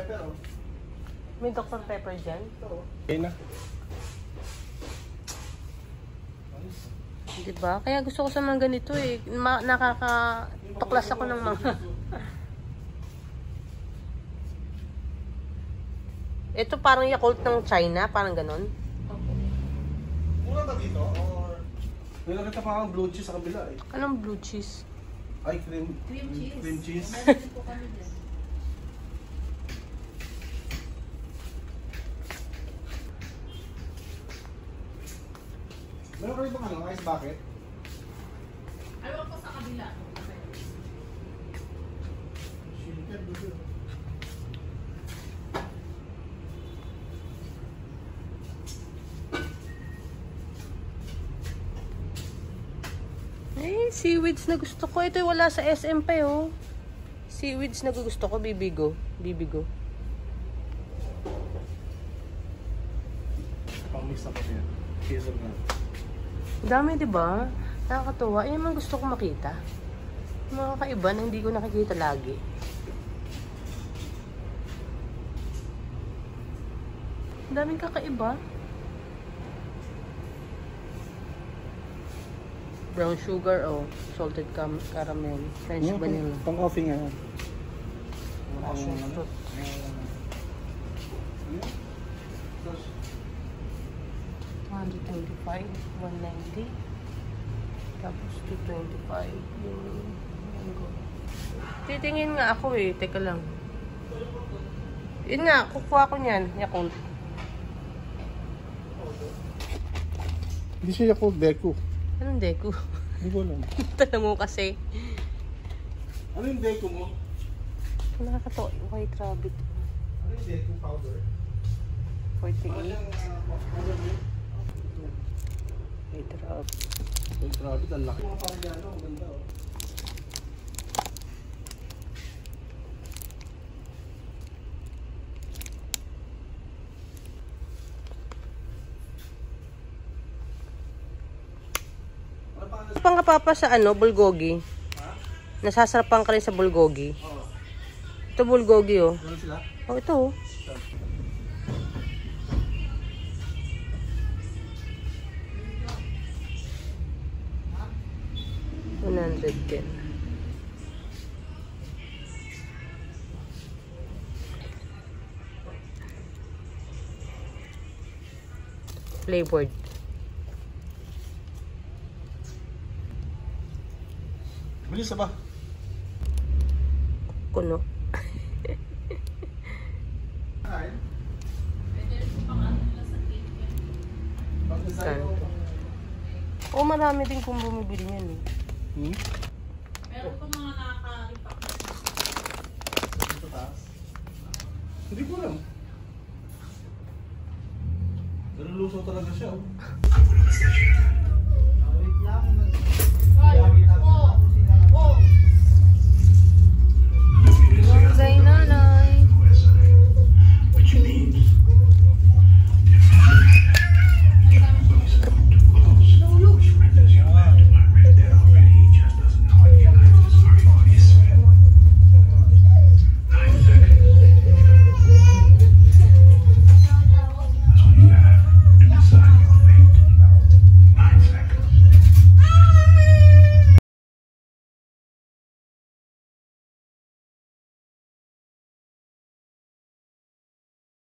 Pepper, oh. May Dr. Pepper dyan? Ito, oh. Okay na. Diba? Kaya gusto ko sa mga ganito eh. Nakakatuklas ako ng mga... Ito parang Yakult ng China, parang ganon. Mura ba dito? Or... May nakita pa kang blue cheese sa kabila eh. Anong blue cheese? Ay, cream cheese. Meron po kami dyan. Meron kayo bang ano, ice bucket? Ayaw ko sa kabila. Shaker, dulo. Eh, seaweeds na gusto ko. Ito wala sa SM pa oh. Seaweeds na gusto ko, bibigo. Bibigo. Pang-mix na pa yan. Hazelnut. Dami, diba? Nakakatuwa. Yan man gusto ko makita. Mga kakaiba na hindi ko nakikita lagi. Daming kakaiba. Brown sugar, oh. Salted caramel. French vanilla. Pang-coffee nga yan. Passion fruit. 125, 190. Tapos 225 yung mango. Titingin nga ako eh. Teka lang. Yun nga, kukuha ko niyan. Yakult. Hindi siya Yakult Deku. Anong Deku? Hindi ko alam. Tanong mo kasi. Ano yung Deku mo? Nakakatawa. White rabbit. Ano yung Deku powder? 48. Powder mo? White rabbit. White rabbit, ang laki. Mga parigano, ang ganda oh. Pang ka papa sa ano, bulgogi. Ha? Nasasarapan ka rin sa bulgogi. Oo. Ito bulgogi oh. Ano sila? Oh, ito oh. $110. Flavored. Bilis na ba? Kuno. Ay. Pwede rin po pang ano nila sa cake yan. Pag-design mo. Oh, marami din kung bumibili niyan eh. Hmm? Meron po mga nakaka-repack na. Ito taas? Hindi ko alam. Pero luso talaga siya oh.